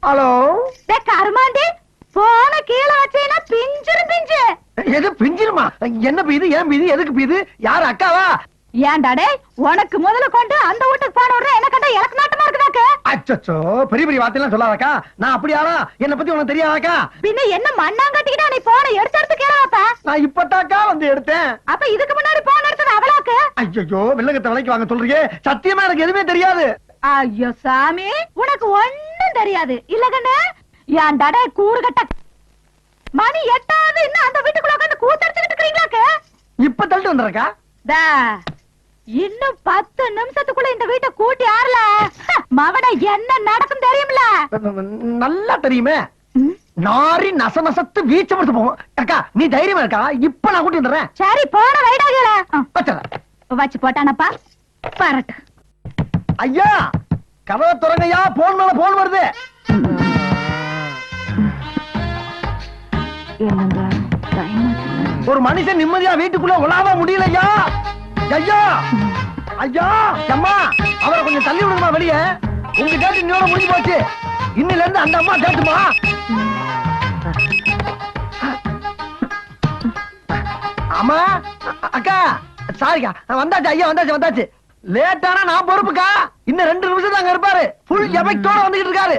Hello Karumandi போன கீழே வச்சீங்கன்னா பிஞ்சிரு பிஞ்சு. எது பிஞ்சிருமா? என்ன பீது? ஏன் பீது? எதுக்கு பீது? யாரு அக்காவா? ஏன்டாடே உனக்கு முதல்ல கொண்டு அந்த வீட்டுக்கு போன உடனே என்ன கண்டா எனக்கு நாட்டமா இருக்குதாக்க? அச்சச்சோ, பெரிய பெரிய வார்த்தையெல்லாம் சொல்லாதக்கா. நான் அப்படி ஆளா? என்ன பத்தி உனக்கு தெரியாதாக்கா? பின்ன என்ன மண்ணாங்கட்டிக்கிட்டா நீ போன எடுத்து கேளாப்பா? நான் இப்பதாக்கா வந்து எடுத்தேன். அப்ப இதுக்கு முன்னாடி போன எடுத்தது அவளாக்கு? ஐயோ, வில்லங்கத்தை விலைக்கு வாங்க சொல்றீங்க. சத்தியமா எனக்கு எதுவுமே தெரியாது. ஐயோ சாமி, உனக்கு ஒண்ணும் தெரியாது இல்ல கண்ணு? ஏன்டாடே கூறு கட்ட மணி 8 இன்னும் அந்த வீட்டுக்குள்ள உட்காந்து கூத்தடிச்சுக்கிட்டு இருக்கீங்களாக்கு? இப்ப தள்ளிட்டு வந்துறக்கா. இன்னும் 10 நிமிஷத்துக்குள்ள இந்த வீட்டை கூட்டி ஆறல மவன என்ன நடக்கும் தெரியுமில? நல்லா தெரியுமே. நாரி நச நசத்து வீச்ச முடிச்சு போவோம். அக்கா நீ தைரியமா இருக்கா? இப்ப நான் கூட்டி வந்துடுறேன். சரி போன வைடாகல வச்சு போட்டானப்பா பரட்டு. ஐயா கதவை திறங்கய்யா. போன் மேல போன் வருது. ஒரு மனுஷன் நிம்மதியா வீட்டுக்குள்ள உலாவ முடியலையா? ஐயா ஐயா அம்மா, அவரை கொஞ்சம் தள்ளி விடுமா வெளியே. உங்க டேட்டு இன்னோட முடிஞ்சு போச்சு. இன்னில இருந்து அந்த அம்மா டேட்டுமா. அம்மா அக்கா சாரிக்கா, வந்தாச்சு ஐயா, வந்தாச்சு வந்தாச்சு. லேட்டானா நான் பொறுப்புக்கா. இன்னும் 2 நிமிஷம் தாங்க இருப்பாரு. ஃபுல் எஃபெக்டோட வந்துகிட்டு இருக்காரு.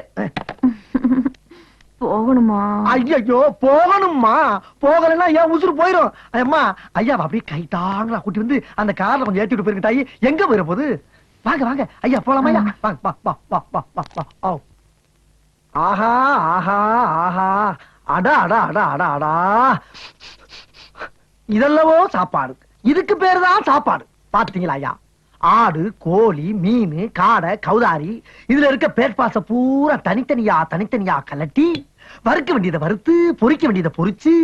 போகணுமா? ஐயோ போகணுமா? போகலன்னா ஏன் உசுறு போயிரும். அம்மா ஐயா அப்படியே கைட்டாங்களா கூட்டி வந்து அந்த கார்ல கொஞ்சம் ஏத்திட்டு போயிருங்க. தாயி எங்க போயிட போகுது? வாங்க வாங்க ஐயா போலாம் ஐயா. வாங்க. ஆஹா ஆஹா ஆஹா, அடா அடா அடா அடா அடா. இதெல்லவோ சாப்பாடு. இதுக்கு பேரு தான் சாப்பாடு. பாத்தீங்களா ஐயா? ஆடு, கோழி, மீன், காடை, கௌதாரி, இதுல இருக்க பேட்பாச பூரா தனித்தனியா கலட்டி வறுக்க வேண்டியதை வறுத்து, பொரிக்க வேண்டியதை பொரிச்சு,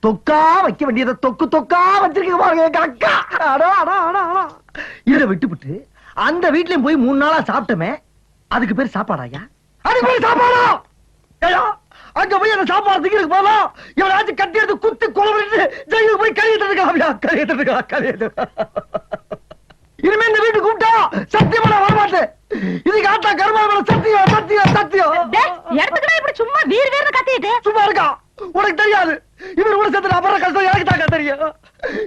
தொக்கா வைக்க வேண்டியதை தொக்கா வச்சிருக்க பாருங்க அக்கா. இதை விட்டுவிட்டு அந்த வீட்லயும் போய் 3 நாளா சாப்பிட்டோமே, அதுக்கு பேர் சாப்பாடா ஐயா? அதுக்கு பேர் சாப்பாடா ஐயா? அங்க போய் அந்த சாப்பாடு திங்கிறதுக்கு போலாம். இவனாச்சும் கட்டி எடுத்து குத்து கொலை ஜெயிலுக்கு போய் கழியிட்டு இருக்கா. இனிமே இந்த வீட்டு கூப்பிட்டா சத்தியமா நான் வரமாட்டேன். இதுக்கு ஆட்டா கருமாவள சத்தியம் சத்தியம் சத்தியம். எடுத்துக்கடா இப்படி சும்மா வீர் வீர்னு கத்திட்டு. சும்மா இருக்கா? உனக்கு தெரியாது. இவர் கூட சேர்த்து அப்புற கஷ்டம் எனக்கு தாங்க தெரியும்.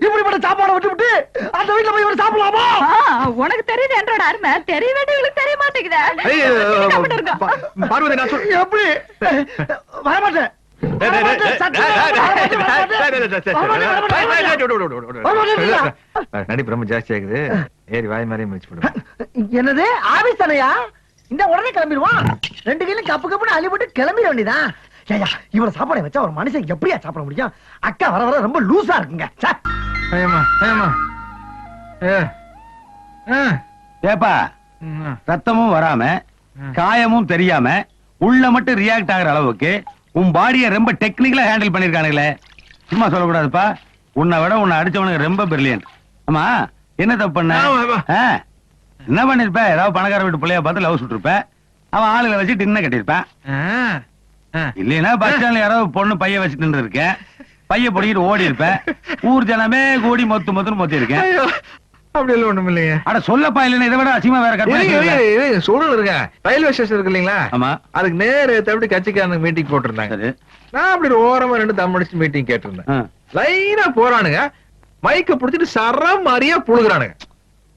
இப்படிப்பட்ட சாப்பாடு விட்டு அந்த வீட்டுல போய் இவர் சாப்பிடலாமா? உனக்கு தெரியுது என்றோட அருமை தெரிய வேண்டியவங்களுக்கு தெரிய மாட்டேங்குதா? பார்வதி நான் எப்படி வரமாட்டேன். நடிப்பு ரொம்ப ஜாஸ்தி ஆகுது. ஏறி வாய் மாதிரியே முடிச்சு போடுவேன். என்னது ஆபீஸ் தானையா? இந்த உடனே கிளம்பிடுவான். 2 கையிலும் கப்பு கப்புன்னு அள்ளி போட்டு கிளம்பிட வேண்டியதான். ஏயா இவ்வளவு சாப்பாடு வச்சா ஒரு மனுஷன் எப்படியா சாப்பிட முடியும்? அக்கா வர வர ரொம்ப லூசா இருக்குங்க. ஏப்பா, ரத்தமும் வராம காயமும் தெரியாம உள்ள மட்டும் ரியாக்ட் ஆகுற அளவுக்கு உன் பாடியை ரொம்ப டெக்னிக்கலா ஹேண்டில் பண்ணிருக்கானுங்களே. சும்மா சொல்லக்கூடாதுப்பா. உன்னை விட உன்னை அடிச்சவனுக்கு ரொம்ப பிரில்லியன்ட். ஆமா, என்ன தப்பு பண்ண? என்ன பண்ணிருப்ப? ஏதாவது பணக்கார வீட்டு பிள்ளைய பார்த்து லவ் சுட்டிருப்ப. அவன் ஆளுகளை வச்சு டின்ன கட்டிருப்பேன். இல்லைன்னா பஸ் ஸ்டாண்ட்ல யாராவது பொண்ணு பைய வச்சுட்டு இருக்கேன். பைய பொடிக்கிட்டு ஓடி இருப்பேன். ஊர் ஜனமே கூடி மொத்துன்னு மொத்தி இருக்கேன். அப்படி எல்லாம் ஒண்ணும் இல்லைங்க. அட சொல்லப்பா, இல்லைன்னா இதை விட அசிமா வேற கற்பனை சூழல் இருக்க. ரயில்வே ஸ்டேஷன் இருக்கு இல்லீங்களா? ஆமா. அதுக்கு நேரு தவிர கட்சிக்காரனுக்கு மீட்டிங் போட்டிருந்தாங்க. நான் அப்படி ஓரமா 2 தம் அடிச்சு மீட்டிங் கேட்டிருந்தேன். லைனா போறானுங்க. மைக்க புடிச்சிட்டு சரம் மாதிரியா புழுகுறானுங்க.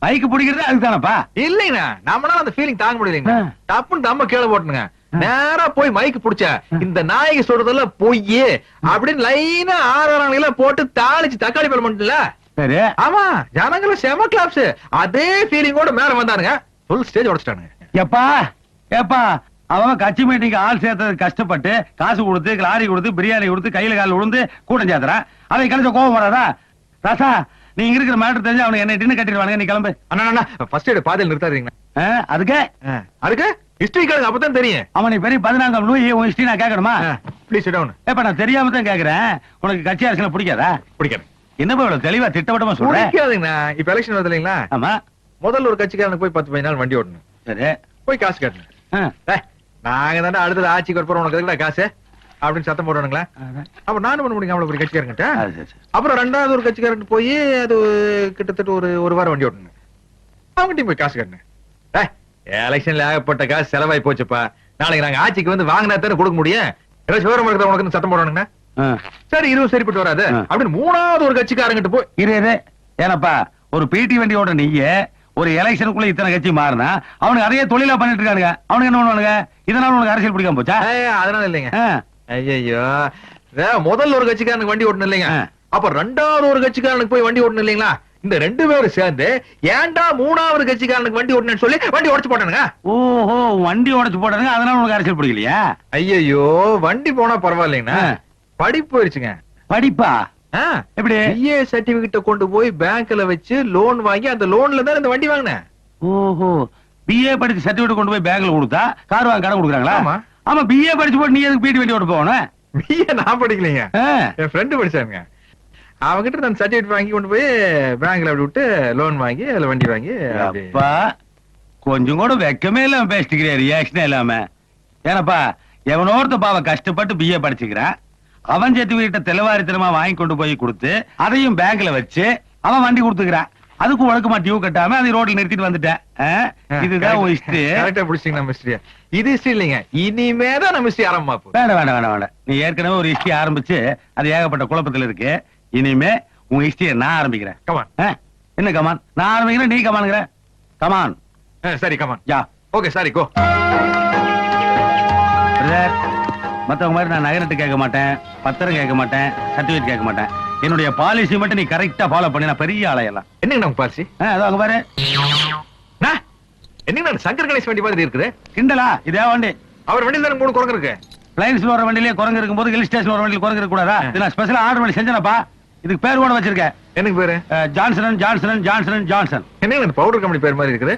மைக்கு பிடிக்கிறது அதுதானப்பா? இல்லைங்கண்ணா, நம்மளால அந்த ஃபீலிங் தாங்க முடியலைங்க. டப்புன்னு தம்ம கீழே போட்டுங்க. நேரா போய் மைக்கு புடிச்ச இந்த நாயகி சொல்றதெல்லாம் பொய் அப்படின்னு லைனா ஆறானுங்கள போட்டு தாளிச்சு தக்காளி பழம் பண்ணல. சரி. ஆமா, ஜனங்களும் செம கிளாப்ஸ். அதே ஃபீலிங்கோட மேல வந்தானுங்க. Full stage உடைச்சிட்டானுங்க. ஏப்பா அவன் கட்சி மீட்டிங் ஆள் சேர்த்தது கஷ்டப்பட்டு காசு கொடுத்து லாரி கொடுத்து பிரியாணி கொடுத்து கையில கால விழுந்து கூட்டம் சேர்த்துறான். அவன் கழிச்ச கோபம் வராதா? ராசா, நீங்க இருக்கிற மேட்டர் தெரிஞ்சு அவனுக்கு என்ன டின்னு கட்டிடுவானுங்க. நீ கிளம்பு. அண்ணா ஃபர்ஸ்ட் எய்ட் பாதையில் நிறுத்தாதீங்க. அதுக்கு ஹிஸ்டரி கார்டு அப்பதான் தெரியும். அவனை பெரிய 14ஆம் லூயி உன் ஹிஸ்டரி நான் கேட்கணுமா? Please sit down. ஏப்பா நான் தெரியாம தான் கேக்குறேன். உனக்கு கட்சி அரசியல பிடிக்காதா? பிடிக்காது. என்னப்பா இவ்வளவு தெளிவா திட்டவட்டமா சொல்றேன்? பிடிக்காதுங்கண்ணா. இப்ப எலெக்ஷன் வருது இல்லைங்களா? ஆமா. முதல்ல ஒரு கட்சிக்காரனுக்கு போய் 10-15 நாள் வண்டி ஓட்டணும். சரி. போய் காசு கட்டணும். நாங்க தானே அடுத்தது ஆட்சிக்கு வரப்போறோம், உனக்கு எதுக்குடா காசு அப்படின்னு சத்தம் போடுவானுங்களா? அப்ப நானும் பண்ண முடியும். அவ்வளவு ஒரு கட்சிக்காரங்கிட்ட. அப்புறம் 2வது ஒரு கட்சிக்காரன் போய் அது கிட்டத்தட்ட ஒரு வாரம் வண்டி ஓட்டணும். அவங்ககிட்ட போய் காசு கட்டணும். எலெக்ஷன்ல ஏகப்பட்ட காசு செலவாய் போச்சுப்பா. நாளைக்கு நாங்க ஆட்சிக்கு வந்து வாங்கினா தானே கொடுக்க முடியும். ஏதாவது விவரம் இருக்கிற உனக்கு சட்டம் போடணுங்கண்ணா. சரி இதுவும் சரிப்பட்டு வராது அப்படின்னு 3வது ஒரு கட்சிக்காரங்கிட்ட போய் இரு ஏனப்பா ஒரு பிடி வண்டியோட நீங்க ஒரு எலெக்ஷனுக்குள்ள இத்தனை கட்சி மாறினா அவனுக்கு அதையே தொழிலா பண்ணிட்டு இருக்கானுங்க. அவனுக்கு என்ன பண்ணுவானுங்க? இதனால உனக்கு அரசியல் பிடிக்காம போச்சா? அதனால இல்லைங்க. ஐயோ முதல்ல ஒரு கட்சிக்காரனுக்கு வண்டி ஓட்டணும் இல்லைங்க, அப்ப 2வது ஒரு கட்சிக்காரனுக்கு போய் வண்டி ஓட்டணும் இல்லைங்களா? இந்த 2 பேரும் சேர்ந்து ஏன்டா 3வது கட்சிக்காரனுக்கு வண்டி ஓட்டணும்னு சொல்லி வண்டி உடைச்சு போட்டானுங்க. ஓஹோ வண்டி உடைச்சு போட்டானுங்க, அதனால உனக்கு அரசியல் பிடிக்கலையா? ஐயோ வண்டி போனா பரவாயில்லைங்கண்ணா, படிப்பு போயிருச்சுங்க. படிப்பா? எப்படி? பிஏ சர்டிபிகேட்ட கொண்டு போய் பேங்க்ல வச்சு லோன் வாங்கி அந்த லோன்ல தான் இந்த வண்டி வாங்கினேன். ஓஹோ பிஏ படிச்சு சர்டிபிகேட் கொண்டு போய் பேங்க்ல கொடுத்தா கார் வாங்க கடன் கொடுக்குறாங்களா? ஆமா. ஆமா பிஏ படிச்சு போட்டு நீ எதுக்கு பிடி வண்டி ஓட்ட போகணும்? பிஏ நான் படிக்கலைங்க, என் ஃப்ரெண்டு படிச்சாங்க. அவங்கிட்ட நான் சர்டிபிகேட் வாங்கி கொண்டு போய் பேங்க்ல அப்படி விட்டு லோன் வாங்கி அதுல வண்டி வாங்கி அப்பா கொஞ்சம் கூட வெக்கமே இல்லாம பேசிக்கிறேன், ரியாக்ஷனே இல்லாம. ஏனப்பா எவனோர்த்த பாவ கஷ்டப்பட்டு பிஏ படிச்சுக்கிறான், அவன் சர்டிபிகேட்ட தெளிவாரித்தனமா வாங்கி கொண்டு போய் கொடுத்து அதையும் பேங்க்ல வச்சு அவன் வண்டி கொடுத்துக்கிறான். அதுக்கு உனக்குமா டியூ கட்டாம அதை ரோட்ல நிறுத்திட்டு வந்துட்டேன். இதுதான் உன் ஹிஸ்டரி. கரெக்டா பிடிச்சிங்க நம்ம ஹிஸ்டரி. இது ஹிஸ்டரி இல்லைங்க, இனிமேதான் நம்ம ஹிஸ்டரி ஆரம்பமா போகுது. வேண்டாம் வேண்டாம் வேண்டாம் வேண்டாம், நீ ஏற்கனவே ஒரு ஹிஸ்டரி ஆரம்பிச்சு அது ஏகப்பட்ட குழப்பத்துல இருக்கு. இனிமே உன் ஹிஸ்டரியை நான் ஆரம்பிக்கிறேன். கமான். என்ன கமான்? நான் ஆரம்பிக்கிறேன், நீ கமான்ங்கிற. கமான். சரி கமான். யா ஓகே சாரி கோ. மத்தவங்க மாதிரி நான் நகரத்து கேட்க மாட்டேன், பத்திரம் கேட்க மாட்டேன், சர்டிபிகேட் கேட்க மாட்டேன். என்னுடைய பாலிசி மட்டும் நீ கரெக்டா ஃபாலோ பண்ணி நான் பெரிய ஆளையெல்லாம். என்னங்க நம்ம பாலிசி? அதோ அங்க பாரு. என்னங்க சங்கர் கணேஷ் வண்டி மாதிரி இருக்குது? கிண்டலா? இதே வண்டி. அவர் வண்டியில தானே 3 குரங்கு இருக்கு. பிளைன்ஸ்ல வர வண்டியிலே குரங்கு இருக்கும் போது ஹில் ஸ்டேஷன் வர வண்டியில் குரங்கு இருக்க கூடாதா? இது நான் ஸ்பெஷலா ஆர்டர் பண்ணி செஞ்சேனப்பா. இதுக்கு பேர் கூட வச்சிருக்கேன். எனக்கு பேரு ஜான்சன் ஜான்சன் ஜான்சன் ஜான்சன். என்னங்க இந்த பவுடர் கம்பெனி பேர் மாதிரி இருக்குது?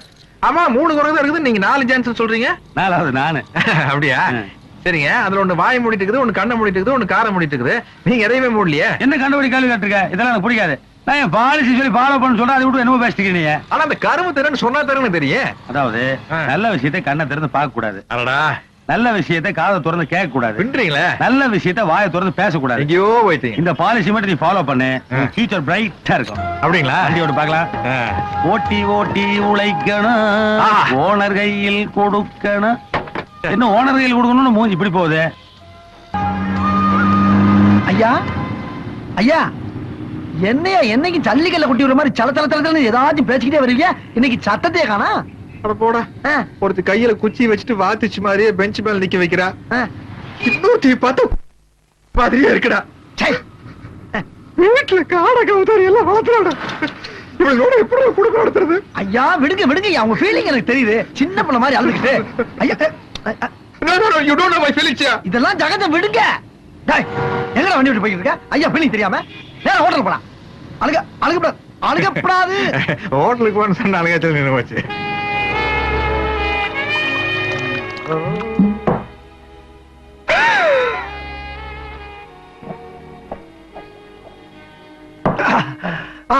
ஆமா 3 குரங்கு தான் இருக்குது, நீங்க 4 ஜான்சன் சொல்றீங்க. 4வது நானு. அப்படியா? சரிங்க, அதுல ஒண்ணு வாய் மூடிட்டு இருக்குது, ஒண்ணு கண்ணை மூடிட்டு இருக்குது, ஒண்ணு காரை மூடிட்டு இருக்குது. நீங்க எதையுமே மூடலையே. என்ன கண்டுபிடி கேள்வி கேட்டிருக்க? இதெல்லாம் எனக்கு பிடிக்காது. நான் என் பாலிசி சொல்லி ஃபாலோ பண்ண சொல்றேன், அதை விட்டு என்னமோ பேசிட்டு நீங்க. ஆனா அந்த கரும்பு திறன்னு சொன்னா தரன்னு தெரியும். அதாவது நல்ல விஷயத்தை கண்ணை திறந்து பார்க்க கூடாது, அடடா நல்ல விஷயத்தை காதை திறந்து கேட்க கூடாது, பின்றீங்களே நல்ல விஷயத்தை வாயை திறந்து பேசக்கூடாது. எங்கேயோ போயிட்டீங்க. இந்த பாலிசி மட்டும் நீ ஃபாலோ பண்ணு, ஃபியூச்சர் பிரைட்டா இருக்கும். அப்படிங்களா? வண்டியோட பார்க்கலாம். ஓட்டி ஓட்டி உழைக்கணும், ஓனர் கையில் கொடுக்கணும். என்ன ஓனர் கையில் கொடுக்கணும்னு மூஞ்சி இப்படி போகுது? ஐயா ஐயா, என்னையா என்னைக்கு ஜல்லிக்கல்ல குட்டி விடுற மாதிரி சல தல தல ஏதாச்சும் பேசிக்கிட்டே வருவீங்க, இன்னைக்கு சத்தத்தையே காணா. அட போடா, ஒருத்தி கையில குச்சி வச்சுட்டு வாத்துச்சு மாதிரியே பெஞ்ச் மேல நிக்க வைக்கிறா. இன்னொருத்தி பார்த்து மாதிரியே இருக்குடா. வீட்டுல காடை கவுதாரி எல்லாம் வளர்த்துறாடா. இவளோட எப்படி குடும்பம் நடத்துறது? ஐயா விடுங்க விடுங்க, அவங்க ஃபீலிங் எனக்கு தெரியுது. சின்ன பிள்ளை மாதிரி அழுதுகிட்டு. ஐயா you don't know my feelings. இதெல்லாம் ஜகத்தை விடுங்க. டேய் எங்கடா வண்டி விட்டு போயிட்டு இருக்க? ஐயா ஃபீலிங் தெரியாம நேரா ஹோட்டல் போடா. அழுகப்படாது. ஹோட்டலுக்கு போன சொன்ன அழுகச்சல் நின்னு போச்சு.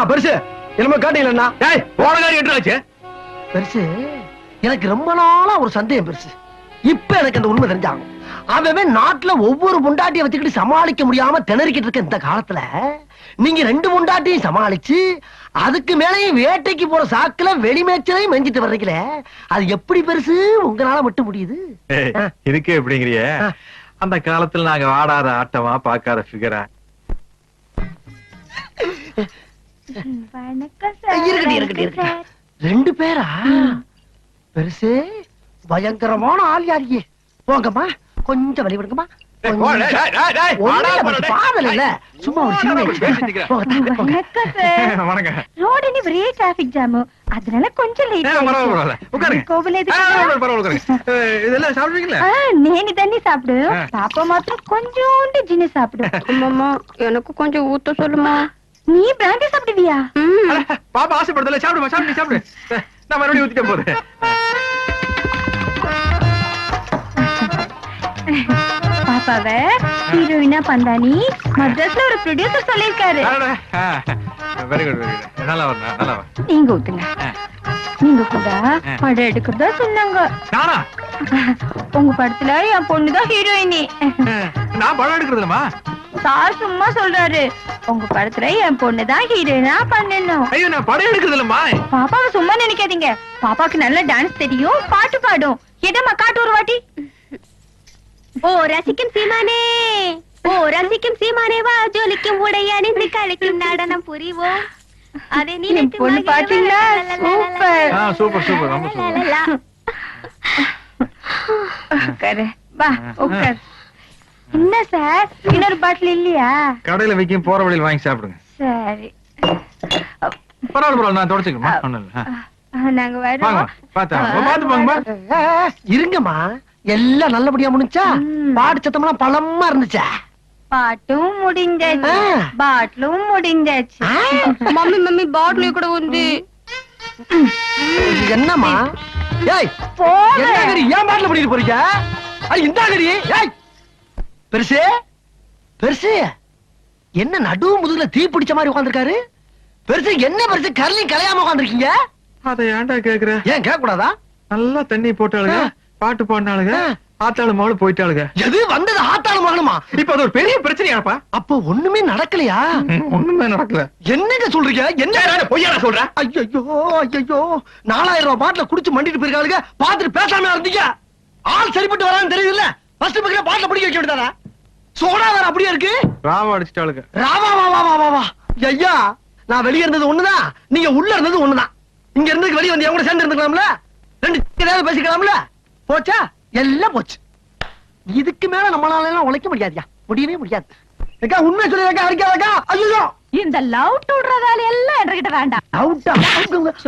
பெருசு என்னமோ காட்டீங்களா? டேய் போன காரி எட்டாச்சு. பெருசு எனக்கு ரொம்ப நாளா ஒரு சந்தேகம் பெருசு. இப்ப எனக்கு அந்த உண்மை தெரிஞ்சாகும். அவன் நாட்டுல ஒவ்வொரு முண்டாட்டியை வச்சுக்கிட்டு சமாளிக்க முடியாம திணறிக்கிட்டு இருக்க இந்த காலத்துல நீங்க 2 முண்டாட்டியும் சமாளிச்சு அதுக்கு மேலையும் வேட்டைக்கு போற சாக்குல வெளிமேச்சலையும் மெஞ்சிட்டு வர்றீங்களே, அது எப்படி பெருசு உங்களால மட்டும் முடியுது? இதுக்கு எப்படிங்கிறிய? அந்த காலத்துல நாங்க ஆடாத ஆட்டமா பாக்காத ஃபிகரா. இருக்கட்டும் 2 பேரா? பெருசு பயங்கரமான ஆள் யாரியே. போங்கம்மா கொஞ்சம் வழி விடுங்கம்மா. சும்மா ஒரு சின்ன ரோடு ஒரே டிராபிக் ஜாம், அதனால கொஞ்சம் நேனி தண்ணி சாப்பிடு, பாப்பா மாத்திரம் கொஞ்சோண்டு ஜின்னு சாப்பிடு. அம்மா எனக்கு கொஞ்சம் ஊத்த சொல்லுமா. நீ பிராண்டி சாப்பிடுவியா? பாப்பா ஆசைப்படுதல, சாப்பிடுமா சாப்பிடு சாப்பிடு. நான் மறுபடியும் ஊத்திட்டேன் போது. பாப்பாவ ஹீரோயினா பந்தானி மദ്രാஸ்ல ஒரு ப்ரொடியூசர் சொல்லிருக்காரு. Very good very good. நல்லா வரணும் நல்லா வா. நீங்க ஊத்துங்க. நீங்க கூட படம் எடுக்கிறதா சொன்னாங்க. நானா? உங்க படத்துல என் பொண்ணுதான் ஹீரோயினி. நான் படம் எடுக்கிறதுலமா? சார் சும்மா சொல்றாரு, உங்க படத்துல என் பொண்ணுதான் ஹீரோயினா பண்ணணும். ஐயோ நான் படம் எடுக்கிறதுலமா. பாப்பாவை சும்மா நினைக்காதீங்க, பாப்பாக்கு நல்ல டான்ஸ் தெரியும், பாட்டு பாடும். எதம்மா காட்டு ஒரு வாட்டி. ஓ ரசிக்கும் சீமானே, ஓ ரசிக்கும் சீமானே, வா ஜொலிக்கும் உடை அணிந்து கழிக்கும் நடனம் புரிவோம். அதே நீலத்து பொண்ணு மகிழ பாத்தீங்களா? சூப்பர். சூப்பர் சூப்பர் ரொம்ப சூப்பர். லலலா. உட்காரு. வா உட்கார். என்ன சார், இன்னொரு பாட்டில் இல்லையா? கடையில வைக்கும் போற வழியில் வாங்கி சாப்பிடுங்க. சரி, பரவாயில்ல நான் தொடச்சுக்கமா ஒண்ணும் இல்ல. நாங்க வாங்க வரோம். பாத்து போங்கம்மா. இருங்கம்மா, எல்லாம் நல்லபடியா முடிஞ்சா? ம். பாட்டு சத்தம்லாம் பலமா இருந்துச்சா? பாட்டும் முடிஞ்சாச்சு, ஆ. பாட்டிலும் முடிஞ்சாச்சு. மம்மி மம்மி பாட்டில் கூட வந்து இது என்னம்மா? ஏய், போங்க. என்ன கறி ஏன் பாட்டில் பண்ணிட்டு போறீங்க? இந்த கறி ஏய் பெருசு பெருசு என்ன நடு முதுகுல தீ பிடிச்ச மாதிரி உட்கார்ந்திருக்காரு? பெருசு என்ன பெருசு கரலி கலையாம உட்கார்ந்திருக்கீங்க? அதை ஏன்டா கேக்குற? ஏன் கேட்க கூடாதா? நல்லா தண்ணி போட்டாளுங்க, பாட்டு பாடினாளுங்க, ஆத்தாளு மகளும் போயிட்டாளுங்க. எது வந்தது ஆத்தாளு மகனுமா? இப்ப அது ஒரு பெரிய பிரச்சனையாப்பா. அப்போ ஒண்ணுமே நடக்கலையா? ஒண்ணுமே நடக்கல. என்னங்க சொல்றீங்க? என்ன பொய்யா சொல்ற? ஐயோ ஐயோ 4000 ரூபாய் பாட்டில குடிச்சு மண்டிட்டு போயிருக்காளுங்க. பாத்துட்டு பேசாம இருந்தீங்க. ஆள் சரிப்பட்டு வரான்னு தெரியுதுல்ல? ஃபர்ஸ்ட் பக்கத்துல பாட்டில பிடிக்க வைக்க வேண்டியதானே? சோடா வேற அப்படியே இருக்கு. ராவ அடிச்சிட்டாளுங்க. ராவா வா வா வா வா வா. ஐயா, நான் வெளிய இருந்தது ஒண்ணுதான், நீங்க உள்ள இருந்தது ஒண்ணுதான். இங்க இருந்து வெளிய வந்து என் கூட சேர்ந்து இருந்துக்கலாம்ல? ரெண்டு ஏதாவது பேசிக்கலாம்ல? போச்சா? எல்லாம் போச்சு. இதுக்கு மேல நம்மளால எல்லாம் உழைக்க முடியாதுயா, முடியவே முடியாது. அக்கா உண்மை சொல்லிருக்கா, அடிக்காதக்கா. ஐயோ, இந்த லவ் டுடுற வேலை எல்லாம் என்கிட்ட வேண்டாம். அவுட்டா.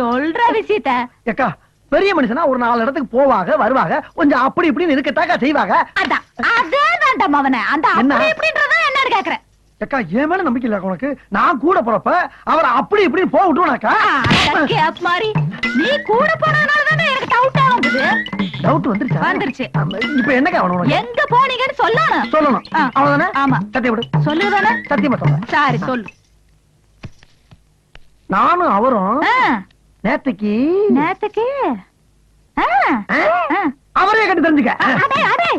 சொல்ற விஷயத்த அக்கா, பெரிய மனுஷனா ஒரு 4 இடத்துக்கு போவாங்க வருவாங்க, கொஞ்சம் அப்படி இப்படின்னு இருக்கத்தாக்கா செய்வாங்க. அதான் அதே வேண்டாம் அவனை. அந்த என்ன? அப்படி இப்படின்றத என்னன்னு கேக்குறேன். அக்கா, என் மேல நம்பிக்கை இல்ல உனக்கு? நான் கூட போறப்ப அவரை அப்படி இப்படின்னு போக விட்டுவனாக்கா? கேப் மாதிரி நீ கூட போனதுனால தானே எனக்கு டவுட்டா வந்தது. டவுட் வந்துருச்சா? வந்துருச்சு. ஆமா, இப்ப என்னக்கா வேணும் உனக்கு? எங்க போனீங்கன்னு சொல்லணும். சொல்லணும். ஆ. அவ்வளவுதானே? ஆமா. சத்தியம் விடு. சொல்லுதானே? சத்தியமா சொல்றேன். சரி சொல்லு. நானும் அவரும் ஆ, நேத்துக்கு நேத்துக்கு ஆ, ஆ. அவரே கட்டி தெரிஞ்சுக்க. அடே அடே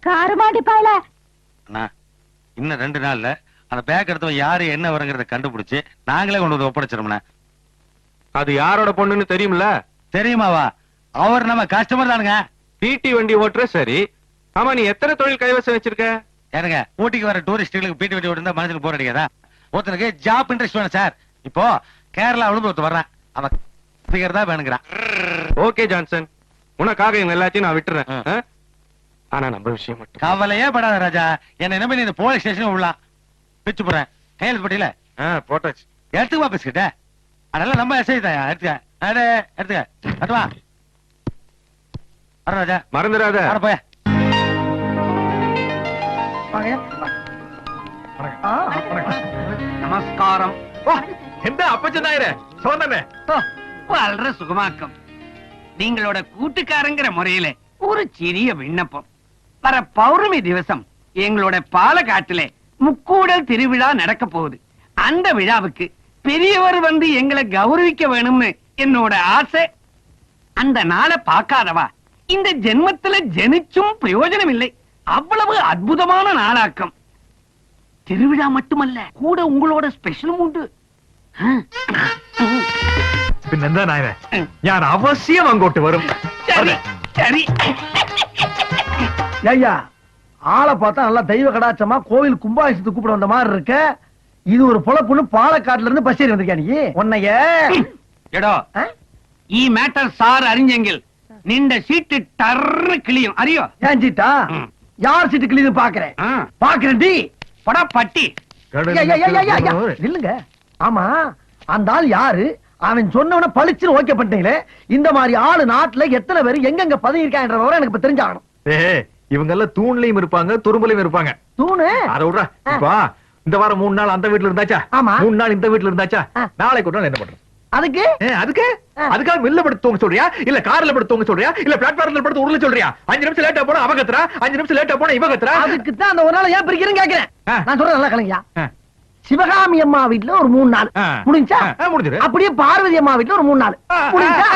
காரமாடி பாயல. அண்ணா, இன்னும் 2 நாள்ல அந்த பேக் எடுத்தவன் யாரு என்ன வருங்கிறத கண்டுபிடிச்சு நாங்களே கொண்டு வந்து ஒப்படைச்சிரும்ண்ணா. அது யாரோட பொண்ணுன்னு தெரியும்ல? தெரியுமாவா? அவர் நம்ம கஸ்டமர் தானுங்க. பிடி வண்டி ஓட்டுற சரி. ஆமா, நீ எத்தனை தொழில் கைவசம் வச்சிருக்க? ஏனுங்க, ஊட்டிக்கு வர டூரிஸ்டுகளுக்கு பீட்டி வண்டி ஓட்டுந்தா மனசுக்கு போர் அடிக்காதா? ஒருத்தனுக்கு ஜாப் இன்ட்ரெஸ்ட் வேணும் சார். இப்போ கேரளாவிலும் ஒருத்தர் வர்றான், அவன் ஃபிகர் தான் வேணுங்கிறான். ஓகே ஜான்சன், உனக்காக இவங்க எல்லாத்தையும் நான் விட்டுறேன். ஆனா நம்ம விஷயம் மட்டும் கவலையே படாத ராஜா. என்ன நம்பி நீ இந்த போலீஸ் ஸ்டேஷன் விடலாம். பிச்சு போறேன் கையெழுத்து போட்டியில போட்டாச்சு. எடுத்துக்குவா பேசிக்கிட்ட. அதெல்லாம் நம்ம எஸ்ஐ தான். எடுத்துக்க அடே எடுத்துக்க அதுவா வர ராஜா. மறந்துடாத. வர போய. வாங்க. ஆ, வணக்கம். நமஸ்காரம். என்ன அப்பச்சனாயிர சோதனை வாழ்ற சுகமாக்கம். நீங்களோட கூட்டுக்காரங்கிற முறையில ஒரு சிறிய விண்ணப்பம். வர பௌர்ணமி திவசம் எங்களோட பாலக்காட்டுல முக்கூடல் திருவிழா நடக்க போகுது. அந்த விழாவுக்கு பெரியவர் வந்து எங்களை கௌரவிக்க வேணும்னு என்னோட ஆசை. அந்த நாளை பார்க்காதவா இந்த ஜென்மத்துல ஜெனிச்சும் பிரயோஜனம் இல்லை. அவ்வளவு அற்புதமான நாளாக்கம். திருவிழா மட்டுமல்ல, கூட உங்களோட ஸ்பெஷலும் உண்டு. പിന്നെന്താ നായരെ, ഞാൻ അവശ്യം അങ്ങോട്ട് വരും. சரி சரி. ஐயா, ஆளை பார்த்தா நல்லா தெய்வ கடாச்சமா கோவில் கும்பாபிஷேகத்துக்கு கூப்பிட வந்த மாதிரி இருக்க. இது ஒரு பொழப்புன்னு பாலக்காட்டுல இருந்து பஸ் ஏறி வந்திருக்கியா நீ? உன்னைய എടോ ഈ മാറ്റർ സാർ അറിഞ്ഞെങ്കിൽ നിന്റെ സീറ്റ് ടർന്ന് കിളിയും അറിയോ? ஏஞ்சிட்டா யார் சீட்டு கிளீது பாக்குறேன் ആ, பாக்குறேன் டி. പടാ പട്ടി. இல்லங்க. ஆமா, அந்த ஆள் யாரு? அவன் சொன்னவன பளிச்சுன்னு ஓகே பண்ணிட்டீங்களே. இந்த மாதிரி ஆளு நாட்டுல எத்தனை பேர் எங்கெங்க பதவி இருக்கான்ற விவரம் எனக்கு இப்ப தெரிஞ்சாகணும். இவங்க எல்லாம் தூண்லயும் இருப்பாங்க, துரும்புலயும் இருப்பாங்க. தூணு அதை விடுறா. இப்ப இந்த வாரம் 3 நாள் அந்த வீட்டுல இருந்தாச்சா? ஆமா. 3 நாள் இந்த வீட்டுல இருந்தாச்சா? ஆ. நாளைக்கு ஒரு நாள் என்ன பண்றது? அதுக்கு அதுக்கு ஆ. அதுக்காக மில்ல படுத்து தூங்க சொல்றியா, இல்ல கார்ல படுத்து தூங்க சொல்றியா, இல்ல பிளாட்ஃபார்ம்ல படுத்து உருள சொல்றியா? 5 நிமிஷம் லேட்டா போனா அவ கத்துறா, 5 நிமிஷம் லேட்டா போனா இவ கத்துறா. அதுக்கு தான் அந்த ஒரு நாள் ஏன் பிரிக்கிறேன்னு கேக்குறேன். ஆ. நான் சொல்றேன் நல்லா கலைஞா. ஆ. சிவகாமி அம்மா வீட்டுல ஒரு 3 நாள் ஆ. முடிஞ்சா? முடிஞ்சிரு. அப்படியே பார்வதி அம்மா வீட்டுல ஒரு 3 நாள் ஆ. முடிஞ்சா?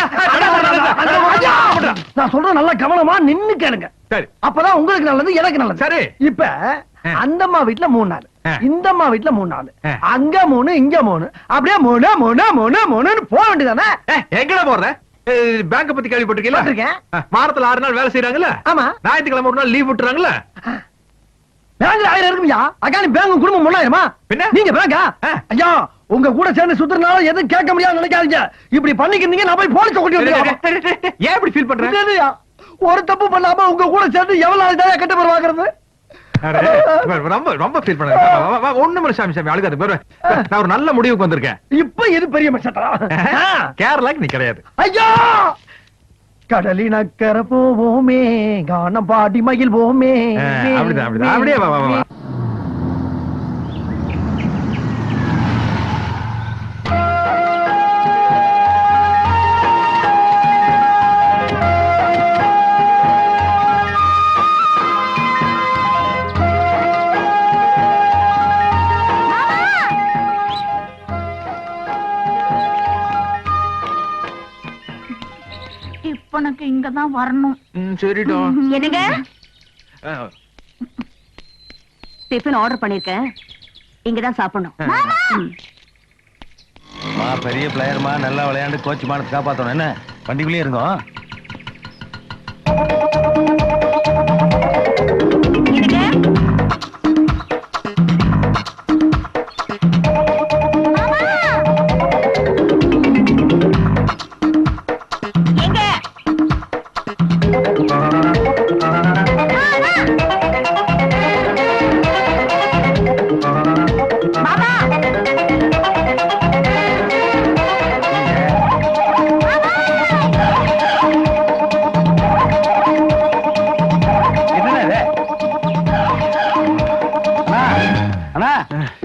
ஐயா. நான் சொல்றேன் நல்லா கவனமா நின்னு கேளுங்க. சரி அப்பதான் உங்களுக்கு நல்லது, எனக்கு நல்லது. சரி. இப்ப அந்த அம்மா வீட்டுல 3 நாள், இந்த அம்மா வீட்டுல 3 நாள், அங்க 3 இங்க 3, அப்படியே 3 3 3 3ன்னு போக வேண்டியதானே? எங்கடா போற? பேங்க பத்தி கேள்விப்பட்டிருக்கீங்களா? பட்டிருக்கேன். வாரத்துல 6 நாள் வேலை செய்யறாங்கல்ல, ஆமா. ஞாயிற்றுக்கிழமை ஒரு நாள் லீவ் விட்டுறாங்கல்ல. பேங்க்ல 1000 இருக்குயா. அக்கானி பேங்க் குடும்பம் முன்னாயிரமா? பின்ன? நீங்க பேங்கா? ஐயா, உங்க கூட சேர்ந்து சுத்துறனால எதுவும் கேட்க முடியாது நினைக்காதீங்க. இப்படி பண்ணிக்கிறீங்க, நான் போய் போலீஸ் கொண்டு வந்து ஏன் இப்படி ஃபீல் பண்றேன்? ஒரு தப்பு பண்ணாம உங்க கூட சேர்ந்து எவ்வளவு நாள் தான் கட்ட பேர் வாங்குறது? ரொம்ப ரொம்ப ஃபீல் பண்றேன். ஒண்ணும் சாமி சாமி அழுகாது. நான் ஒரு நல்ல முடிவுக்கு வந்திருக்கேன். இப்ப எது பெரிய மனுஷன்? கேரளாக்கு நீ கிடையாது. ஐயா, கடலினக்கரை போவோமே, கானம் பாடி மகிழ்வோமே. அப்படிதான் அப்படிதான். அப்படியே வா வா வா. இப்ப எனக்கு இங்கதான் வரணும். சரிடா. என்னங்க டிஃபன் ஆர்டர் பண்ணிருக்கேன், இங்கதான் சாப்பிடணும். பெரிய பிளேயர்மா, நல்லா விளையாண்டு கோச் மானத்தை காப்பாத்தணும். என்ன வண்டிக்குள்ளே இருந்தோம்.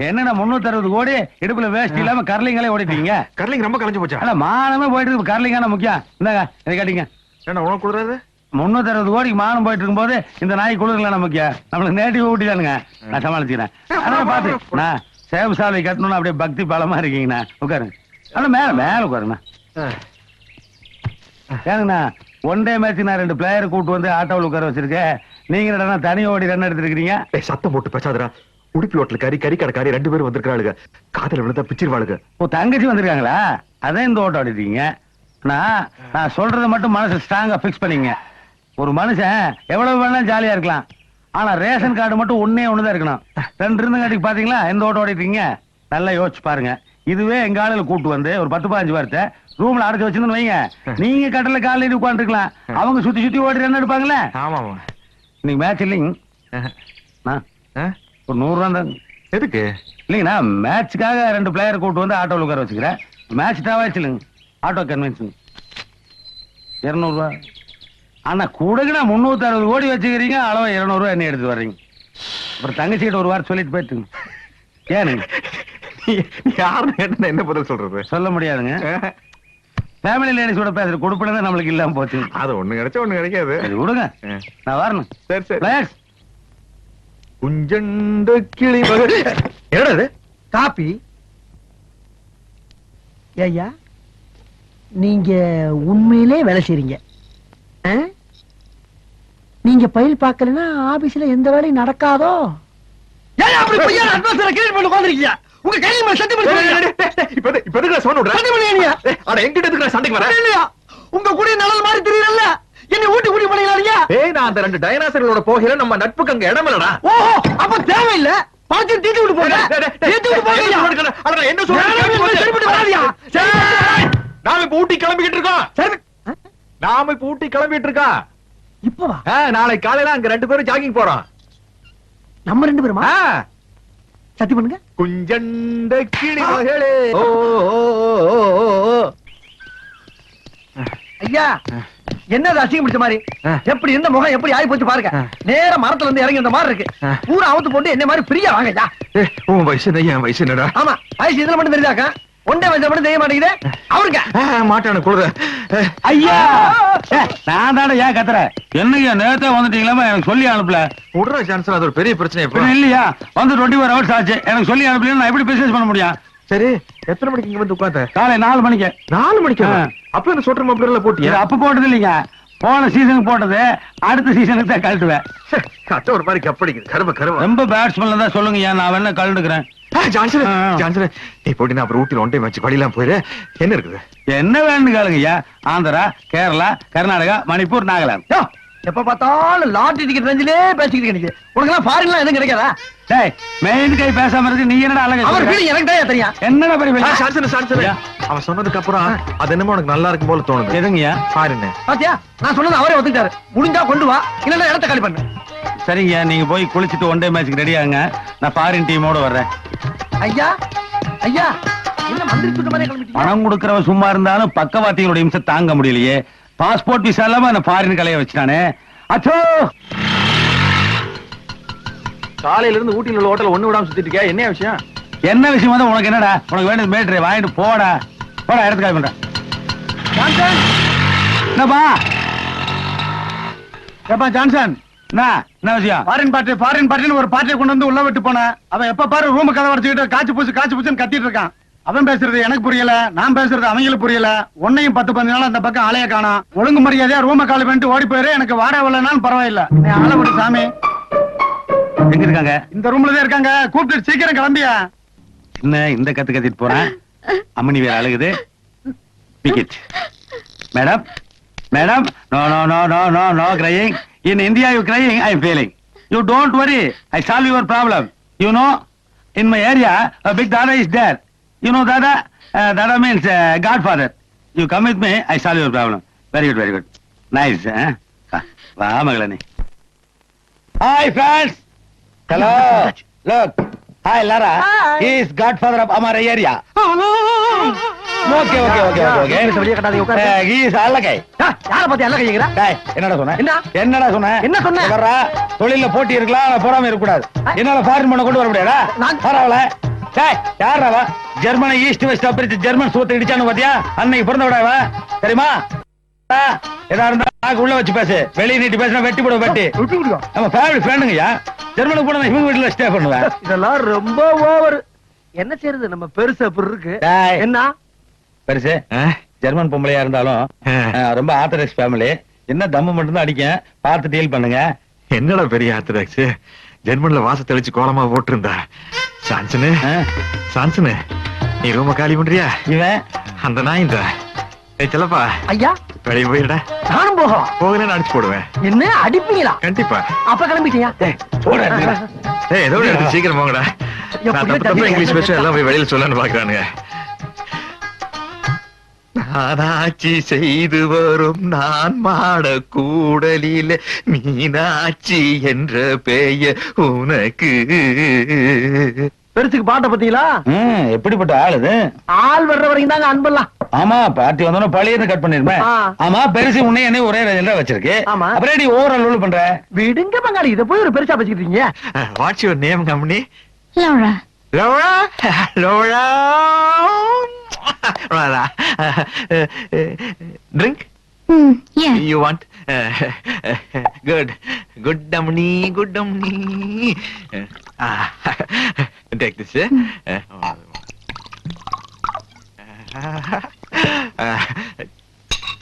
என்னன்னா 360 கோடி இடுப்புல வேஸ்ட் இல்லாம கர்லிங்களே ஓடிட்டீங்க. கர்லிங் ரொம்ப கலைஞ்சு போச்சா? அல்ல, மானமே போயிட்டு இருக்கு. கர்லிங்கான முக்கியம். இந்தாங்க இதை காட்டிங்க. என்ன உனக்கு கொடுறாரு? 360 கோடிக்கு மானம் போயிட்டு இருக்கும் போது இந்த நாய் குளிர்ல முக்கியம். நம்மளுக்கு நேட்டிவ் ஊட்டிதானுங்க. நான் சமாளிச்சுக்கிறேன். அதான் பாத்து நான் சேவ் சாலை கட்டணும்னு அப்படியே பக்தி பலமா இருக்கீங்கண்ணா. உட்காருங்க. ஆனா மேல மேல உட்காருங்கண்ணா. ஏனுங்கண்ணா, ஒன் டே மேட்ச் நான் 2 பிளேயர் கூட்டு வந்து ஆட்டோவில் உட்கார வச்சிருக்கேன். நீங்க என்னடா தனி ஓடி ரன் எடுத்துருக்கீங்க? சத்தம் போட்டு பேசாதடா. உடுப்பி ஹோட்டல் கறி கடைக்காரி 2 பேரும் வந்திருக்காளுங்க. காதல விழுந்தா பிச்சிருவாளுங்க. ஓ, தங்கச்சி வந்திருக்காங்களா? அதான் இந்த ஓட்டம் ஆடிட்டீங்க. நான் சொல்றதை மட்டும் மனசு ஸ்ட்ராங்கா பிக்ஸ் பண்ணீங்க. ஒரு மனுஷன் எவ்வளவு வேணா ஜாலியா இருக்கலாம், ஆனா ரேஷன் கார்டு மட்டும் ஒன்னே ஒண்ணுதான் இருக்கணும். 2 இருந்தங்காட்டிக்கு பாத்தீங்களா எந்த ஓட்டம் ஓடிட்டீங்க? நல்லா யோசிச்சு பாருங்க. இதுவே எங்க ஆளுல கூட்டு வந்து ஒரு 10-15 வாரத்தை ரூம்ல அடைச்சு வச்சிருந்து வைங்க, நீங்க கட்டல காலையில உட்காந்துருக்கலாம். அவங்க சுத்தி சுத்தி ஓடி ரன் எடுப்பாங்களே. ஆமா. இன்னைக்கு மேட்ச் இல்லைங்க, ஒரு 100 ரூபா தான். எதுக்கு? இல்லைங்கண்ணா, மேட்சுக்காக 2 பிளேயர் கூட்டு வந்து ஆட்டோவில் உட்கார வச்சுக்கிறேன். மேட்ச் டாவாச்சு இல்லைங்க, ஆட்டோ கன்வென்ஷன் 200 ரூபா. ஆனா கூடங்கண்ணா 360 கோடி வச்சுக்கிறீங்க, அளவு 200 ரூபா என்ன எடுத்து வர்றீங்க. அப்புறம் தங்கச்சிக்கிட்ட ஒரு வாரம் சொல்லிட்டு போயிட்டுங்க. ஏனுங்க யாருன்னு என்ன பதில் சொல்றது? சொல்ல முடியாதுங்க. ஃபேமிலி லேடிஸோட பேசுற கொடுப்பன தான் நம்மளுக்கு இல்லாம போச்சு. அது ஒண்ணு கிடைச்சா ஒண்ணு கிடைக்காது. சரி விடுங்க, நான் வரணும். சரி சரி. பிளேயர்ஸ், குஞ்சண்ட கிளி மகள். என்னடா இது? காப்பி. ஐயா, நீங்க உண்மையிலே வேலை செய்றீங்க. நீங்க பயில் பார்க்கலன்னா ஆபீஸ்ல எந்த வேலையும் நடக்காதோ. ஏன் அப்படி பையன் அட்வான்ஸ்ல கிரியேட் பண்ணி உட்கார்ந்திருக்கீங்க? உங்க கையில மேல சட்டி பண்ணி இப்ப எதுக்கு சவுண்ட் விடுற? சட்டி பண்ணீங்க. அட எங்கிட்ட எதுக்கு நான் சண்டைக்கு வரேன்? இல்லையா, உங்க கூட நிழல் மாதிரி தெரியல. என்ன ஊட்டி ஊட்டி பண்ணீங்களா? ஏய், நான் அந்த 2 டைனாசர்களோட போகிற நம்ம நட்புக்கு அங்க இடம் இல்லடா. ஓஹோ, அப்ப தேவையில்ல. பாத்து தீட்டி விட்டு போங்க. தீட்டி விட்டு போங்க. அட நான் என்ன சொல்றேன்? நாம இப்ப ஊட்டி கிளம்பிக்கிட்டு இருக்கோம். சரி, நாம இப்ப ஊட்டி கிளம்பிட்டு இருக்கோம். இப்ப வா. நாளை காலையில அங்க 2 பேரும் ஜாகிங் போறோம். நம்ம 2 பேருமா? சத்தி பண்ணுங்க. குஞ்சண்ட கிளி மகளே. ஐயா, என்ன அசிங்கம் பிடிச்ச மாதிரி எப்படி இந்த முகம் எப்படி ஆகி போச்சு பாருங்க. நேர மரத்துல இருந்து இறங்கி இந்த மாதிரி இருக்கு. பூரா அவுத்து போட்டு என்ன மாதிரி ஃப்ரீயா வாங்கயா. உன் வயசு என் வயசு என்னடா? ஆமா, வயசு இதுல மட்டும் தெரியுதாக்கா? ஒன்றே வயசுல மட்டும் தெரிய மாட்டேங்குது அவருங்க. மாட்டான குடுற. ஐயா நான் தானே ஏன் கத்துறேன்? என்னையா நேரத்தை வந்துட்டீங்களா? எனக்கு சொல்லி அனுப்பல. விடுற சான்ஸ், அது ஒரு பெரிய பிரச்சனை. இல்லையா, வந்து 24 hours ஆச்சு. எனக்கு சொல்லி அனுப்பல, நான் எப்படி பிசினஸ் பண்ண முடியும்? சரி, எத்தனை மணிக்கு இங்க வந்து உட்கார்ந்த? காலை 4 மணிக்கு. 4 மணிக்கு? அப்ப இந்த சொட்டர் மப்ளர்ல போட்டியா? அப்ப போட்டது இல்லைங்க, போன சீசனுக்கு போட்டது. அடுத்த சீசனுக்கு தான் கழட்டுவேன். கட்ட ஒரு மாதிரி கப்படிக்குது. கரும கரும. ரொம்ப பேட்ஸ்மேன் தான் சொல்லுங்க, நான் வேணா கழட்டுக்கிறேன். ஜான்சன் ஜான்சன் நீ போட்டி நான் அப்புறம் ஊட்டில ஒன் டைம் வச்சு படியெல்லாம் போயிரு. என்ன இருக்குது? என்ன வேணும்னு கேளுங்கய்யா. ஆந்திரா, கேரளா, கர்நாடகா, மணிப்பூர், நாகாலாந்து. எப்ப பார்த்தாலும் லாட்டரி டிக்கெட் ரேஞ்சிலே பேசிக்கிட்டு கிடைக்கு. உனக்கு ஃபாரின்லாம் எதுவும் கிடைக்காதா? டேய், மெயின் கை பேசாம இருக்கு. நீ என்னடா அழகா அவர் சொல்ற? வீடு எனக்கு தான் தெரியும். என்னடா பெரிய ஜான்சன் ஜான்சன் அவன் சொன்னதுக்கு அப்புறம் அது என்னமோ உனக்கு நல்லா இருக்கும் போல தோணுது. எதுங்கய்யா? பாருங்க. பாத்தியா, நான் சொன்னது அவரே ஒத்துக்கிட்டாரு. முடிஞ்சா கொண்டு வா, இல்லன்னா இடத்த காலி பண்ணு. சரிங்க, நீங்க போய் குளிச்சிட்டு ஒன் டே மேட்ச்க்கு ரெடி ஆகுங்க. நான் ஃபாரின் டீமோட வர்றேன். ஐயா ஐயா, என்ன மந்திரி சுட்ட மாதிரி கிளம்பிட்டீங்க? பணம் கொடுக்கறவ சும்மா இருந்தாலும் பக்கவாத்திகளோட இம்சை தாங்க முடியலையே. பாஸ்போர்ட் விசா இல்லாம என்ன ஃபாரின் கலைய வச்சுட்டானே. அச்சோ, காலையில இருந்து ஊட்டில உள்ள ஹோட்டல் ஒண்ணு விடாம சுத்திட்டு இருக்கியா? என்ன விஷயம்? என்ன விஷயம் தான் உனக்கு? என்னடா உனக்கு வேண்டியது மேட்ரு வாங்கிட்டு போடா. போடா, இடத்துக்கு காலி பண்றேன். ஜான்சன், என்னப்பா ஏப்பா ஜான்சன், என்ன விஷயம்? ஃபாரின் பார்ட்டின்னு ஒரு பார்ட்டியை கொண்டு வந்து உள்ள விட்டு போன. அவன் எப்ப பாரு ரூம் கதை வரைச்சுக்கிட்டு காய்ச்சி பூச்சுன்னு கத்திட்டு இருக்கான். அவன் பேசுறது எனக்கு புரியல, நான் பேசுறது அவங்களுக்கு புரியல. உன்னையும் 10-15 நாள் அந்த பக்கம் ஆளைய காணோம். ஒழுங்கு மரியாதையா ரூம காலி பண்ணிட்டு ஓடி போயிரு. எனக்கு வாடகை வரலனாலும் பரவாயில்ல. நீ ஆள விடு சாமி. எங்க இருக்காங்க? இந்த ரூம்ல தான் இருக்காங்க. கூப்பிட்டு சீக்கிரம் கிளம்பியா. என்ன இந்த கத்திட்டு போறேன்? அம்மனி வேற அழுகுது. Ticket madam, madam, no no no no no no crying. In India you crying, I am failing. You don't worry, I solve your problem. You know, in my area, a big Dada is there. You know Dada? Dada means Godfather. You come with me, I solve your problem. Very good, very good. Nice, வா மகளே. Hi friends. Hello. Look. Hi Lara. He is Godfather of our area. Okay. வெளியே கட்டாதீங்க, உட்காரு. He is Allagai. யாரை பத்தி எல்லாம் கைக்கிறா? டேய், என்னடா சொன்ன? என்ன? என்னடா சொன்ன? என்ன சொன்ன? வர்றா, தொழில்ல போட்டி இருக்கலாம், ஆனா போடாம இருக்க கூடாது. என்னால ஃபாரின் பண்ண கொண்டு வர முடியாதா? நான் பரவாயில்ல. டேய், யாரா அவ? ஜெர்மனை ஈஸ்ட் வெஸ்ட் பிரிச்சு ஜெர்மன் சூத்தை இடிச்சானு பாத்தியா? அன்னைக்கு பிறந்த விடாவ தெரியுமா? ஏதா இருந்தா நாக்கு உள்ள வச்சு பேசு. வெளிய நீட்டி பேசினா வெட்டி போட வெட்டி. விட்டு விடுவோம். நம்ம ஃபேமிலி ஃப்ரெண்டுங்கய்யா. ஜெர்மனுக்கு போனா இவங்க வீட்டுல ஸ்டே பண்ணுவேன். இதெல்லாம் ரொம்ப ஓவர். என்ன செய்யறது, நம்ம பெருசு அப்படி இருக்கு. டேய், என்ன பெருசு ஜெர்மன் பொம்பளையா இருந்தாலும் ரொம்ப ஆர்த்தடாக்ஸ் ஃபேமிலி. என்ன தம்மு மட்டும் தான் அடிக்கும். பார்த்து டீல் பண்ணுங்க. என்னடா பெரிய ஆர்த்தடாக்ஸ்? ஜெர்மன்ல வாச தெளிச்சு கோலமா போட்டிருந்தா. சான்சனு சான்சனு, நீ ரூம காலி பண்றியா? இவன் அந்த நாய் இந்த செல்லப்பா ஐயா, வெளியே போயிடா. நானும் போகலாம். போகிறேன்னு அடிச்சு போடுவேன். என்ன அடிப்பீங்களா? கண்டிப்பா. அப்ப கிளம்பிட்டீங்க. ஏதோ எடுத்து சீக்கிரம் போங்கடா. நான் தப்பு தப்பா இங்கிலீஷ் பேச எல்லாம் போய் வெளியில சொல்லன்னு பாக்குறானுங்க. நானாட்சி செய்து வரும் நான் மாட கூடலில மீனாட்சி என்ற பெயர் உனக்கு. பெருசுக்கு பாட்ட பத்தீங்களா? எப்படிப்பட்ட ஆள் இது? ஆள் வர்ற வரைக்கும் தாங்க அன்பெல்லாம். ஆமா, பார்ட்டி வந்தோட பழைய கட் பண்ணிருப்பேன். ஆமா, பெருசு உன்னை என்ன ஒரே ரேஞ்சில வச்சிருக்கு. ஆமா, அப்புறம் நீ ஓவரால் ரூல் பண்ற. விடுங்க பங்காளி, இத போய் ஒரு பெருசா பேசிக்கிட்டீங்க. What's your name company? Laura. Laura? Laura? Drink? Yeah. You want? Good. Good dummy, good dummy. Take this.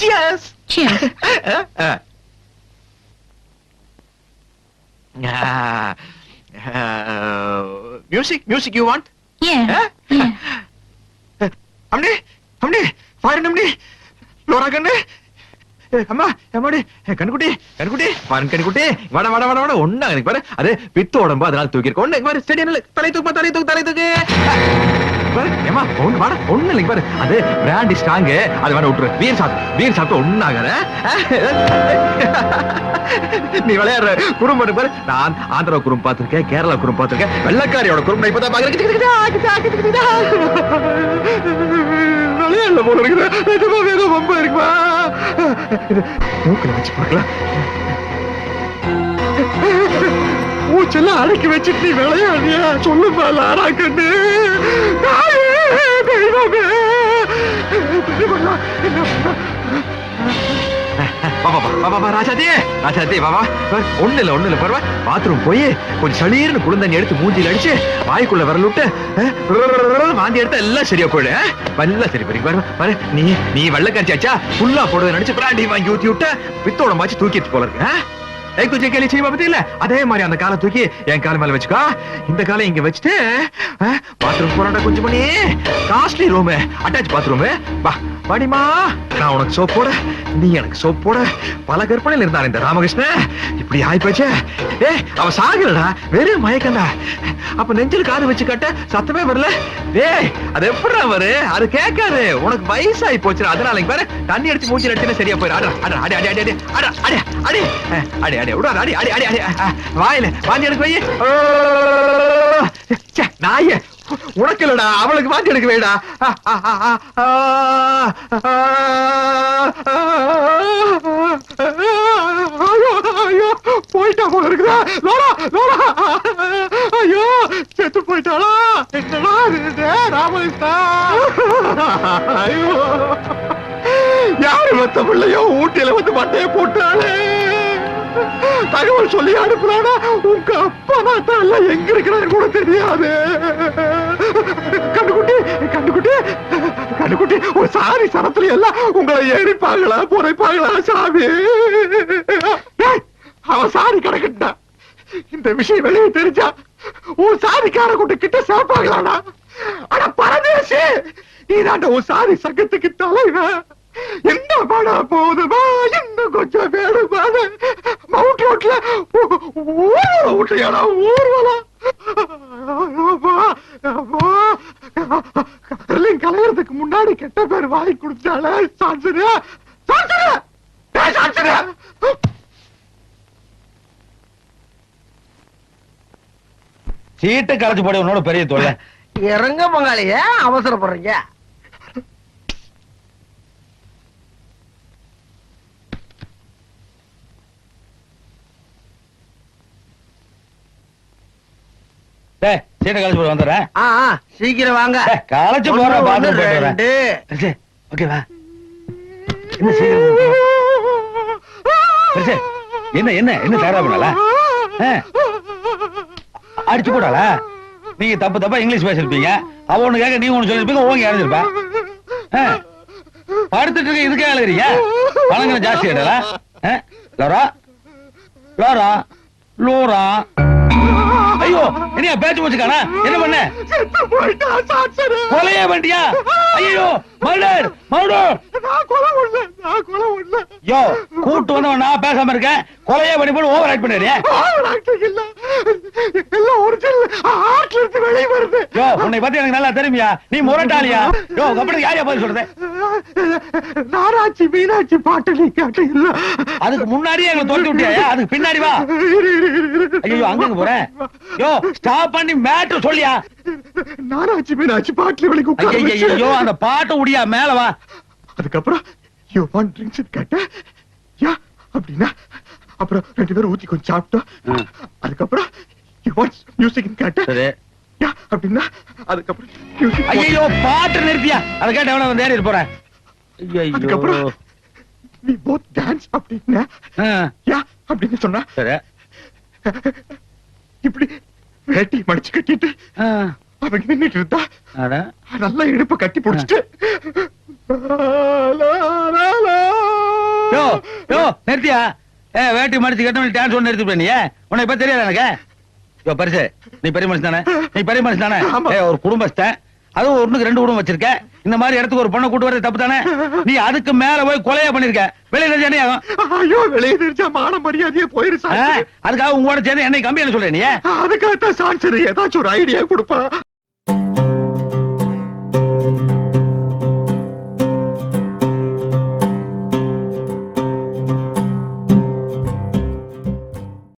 Cheers. Cheers. Music you want? Yeah. Yeah. அம்னே அம்னே பாரு அம்னே லோரா கண்ணு அம்மா அம்மாடி கண்குட்டி கண்குட்டி பாரு கண்குட்டி வட வட வட வட ஒண்ணா எனக்கு பாரு அது பித்து உடம்பு அதனால தூக்கி இருக்க ஒண்ணு பாரு ஸ்டேடியம்ல தலை தூக்கு தலை தூக்கு தலை தூக்கு பாரு ஏமா ஒண்ணு வாட ஒண்ணு இல்லைங்க பாரு அது பிராண்ட் ஸ்ட்ராங் அது வேற விட்டுரு பீர் சாப்பிட்டு ஒண்ணாகற நீ விளையாடுற குறும்பு பாரு நான் ஆந்திரா குறும்பு பார்த்திருக்கேன் கேரளா குறும்பு பார்த்திருக்கேன் வெள்ளக்காரியோட குறும்பு நான் இப்பதான் பாக்குறேன் விளையாடல போல இருக்குது ஏதோ ரொம்ப இருக்குமா மூக்கில வச்சு பார்க்கலாம் மூச்செல்லாம் அடக்கி வச்சுட்டு நீ விளையாடியா சொல்லுமா லாரா கண்ணு தெய்வமே ராஜாதே பாபா ஒண்ணு இல்ல பரவா பாத்ரூம் போய் கொஞ்சம் சளீர்னு குளிர்ந்தண்ணி எடுத்து மூஞ்சில அடிச்சு வாய்க்குள்ள வரல விட்டு வாந்தி எடுத்தா எல்லாம் சரியா போயிடு எல்லாம் சரி பாரு பாரு நீ வெள்ளக்காச்சாச்சா ஃபுல்லா போடுவது நினைச்சு பிராண்டி வாங்கி ஊத்தி விட்ட பித்தோட மாச்சு தூக்கிட்டு போல இருக்கு துஜே கேலி செய்வா பத்தியில அதே மாதிரி அந்த காலை தூக்கி என் கால் மேல வச்சுக்கோ. இந்த காலை இங்க வச்சுட்டு பாத்ரூம் போறாண்டா கொஞ்சம் பண்ணி காஸ்ட்லி ரூம் அட்டாச் பாத்ரூம் வா வாடிமா. நான் உனக்கு சோப் போட, நீ எனக்கு சோப் போட. பல கற்பனையில் இருந்தான் இந்த ராமகிருஷ்ணன். இப்படி ஆயிப்போச்சே. அவ சாகலடா, வெறும் மயக்கண்டா. அப்ப நெஞ்சில் காது வச்சு கட்ட சத்தமே வரல. அது எப்படா வரு? அது கேட்காது. உனக்கு வயசாகி போச்சு. அதனால பாரு தண்ணி அடிச்சு மூச்சு அடிச்சுன்னா சரியா போயிரு. அடி அடி அடி அடி அடி அடி அடி அடி விடாது. அடி அடி அடி அடி வாயில வாந்தி எடுக்க வை. நாயே உனக்கு இல்லடா, அவளுக்கு வாந்தி எடுக்க வைடா. போயிட்டா போல இருக்குதா லோலா லோலா. ஐயோ செத்து போயிட்டாளா? என்னடா ராமகிருஷ்ணா. ஐயோ யாரு மத்த பிள்ளையோ ஊட்டியில வந்து மட்டையை போட்டாளே. தகவல் சொல்லி அனுப்புறானா உங்க அப்பா தான் எல்லாம் எங்க இருக்கிறாரு கூட தெரியாது. கண்டுகுட்டி கண்டுகுட்டி கண்டுகுட்டி ஒரு சாரி சரத்துல எல்லாம் உங்களை எரிப்பாங்களா புரைப்பாங்களா சாமி? அவன் சாரி கிடக்கட்டா. இந்த விஷயம் வெளியே தெரிஞ்சா உன் சாரிக்கார கூட்ட கிட்ட சேர்ப்பாங்களாடா? ஆனா பரதேசி நீதாண்ட உன் சாரி சங்கத்துக்கு தலைவன். என்ன படா போதுமா இன்னும் கொஞ்சம் வேணுமா? மவுண்ட் ரோட்ல ஊட்டையாடா ஊர்வலம். கலையறதுக்கு முன்னாடி கெட்ட பேர் வாங்கி கொடுத்தால சான்சரியா சான்சரியா சான்சரியா. சீட்டு கலைச்சு போட உன்னோட பெரிய தொல்லை. இறங்க பங்காளிய அவசரப்படுறீங்க. சீட்டை கலைச்சு போட வந்துடுறேன். சீக்கிரம் வாங்க. கலைச்சு போற பாத்ரூம் போயிட்டு வரேன். ஓகேவா? என்ன சீக்கிரம் என்ன என்ன என்ன தயாரா பண்ணல? அடிச்சு போடாளா? நீங்க தப்பு தப்பா இங்கிலீஷ் பேசிருப்பீங்க. அவ ஒண்ணு கேட்க நீங்க ஒண்ணு சொல்லிருப்பீங்க. ஓங்க இறஞ்சிருப்பா. படுத்துட்டு இருக்க இதுக்கே அழுகிறீங்க. பணங்களை ஜாஸ்தி ஆயிடல. Lola Lola Lola. ஐயோ என்ன பேச்சு வச்சுக்கானா? என்ன பண்ண? கொலையே வண்டியா? ஐயோ மர்டர் மர்டர். யோ கூட்டு வந்தவன் நான் பேசாம இருக்கேன். கொலையே பண்ணி போட்டு ஓவர் ஆக்ட் பண்ணிடுறியா? யோ உன்னை பத்தி எனக்கு நல்லா தெரியுமியா? நீ முரட்டாளியா? யோ கப்பனுக்கு யாரையா பதில் சொல்றது? நாராட்சி மீனாட்சி பாட்டு நீ கேட்டு இல்ல. அதுக்கு முன்னாடியே எங்களை தோண்டி விட்டியா? அதுக்கு பின்னாடி வா. ஐயோ அங்க போறேன். யோ ஸ்டாப் பண்ணி மேட்டர் சொல்லியா? நாராட்சி மீனாட்சி பாட்டுல வெளிக்கு ஐயோ அந்த பாட்டை உடியா மேல வா. அதுக்கப்புறம் யூ வாண்ட் ட்ரிங்க்ஸ் கேட்ட யா அப்படின்னா அப்புறம் ரெண்டு பேரும் ஊத்தி கொஞ்சம் சாப்பிட்டோம். அதுக்கப்புறம் யூ வாண்ட் மியூசிக் கேட்ட சரி யா அப்படின்னா அதுக்கப்புறம் மியூசிக். ஐயோ பாட்டு நிறுத்தியா? அதை கேட்ட எவன வந்து ஏறி போறேன். அதுக்கப்புறம் we both dance அப்படின்னா யா அப்படின்னு சொன்னா சரி இப்படி வேட்டி மடிச்சு கட்டிட்டு அவங்க நின்னுட்டு இருந்தா நல்லா இடுப்ப கட்டி பிடிச்சிட்டு நிறுத்தியா? வேட்டி மடிச்சு கட்ட டான்ஸ் ஒண்ணு நிறுத்தி நீ உன்னை இப்ப தெரியாது எனக்கு. பரிசு நீ பெரிய மனுஷன் தானே? நீ பெரிய மனுஷன் தானே? ஒரு குடும்பஸ்தன், அதுவும் ஒண்ணுக்கு ரெண்டு குடும்பம் வச்சிருக்க. இந்த மாதிரி இடத்துக்கு ஒரு பொண்ணை கூட்டு வரது தப்பு தானே? நீ அதுக்கு மேல போய் கொலையா பண்ணிருக்க. வெளியே தெரிஞ்சா ஆகும். ஐயோ வெளியே தெரிஞ்சா மான மரியாதையே போயிருச்சு. அதுக்காக உங்களோட சேர்ந்து என்னை கம்பி சொல்ற நீ? அதுக்காகத்தான் சான்சரி ஏதாச்சும் ஒரு ஐடியா கொடுப்பா.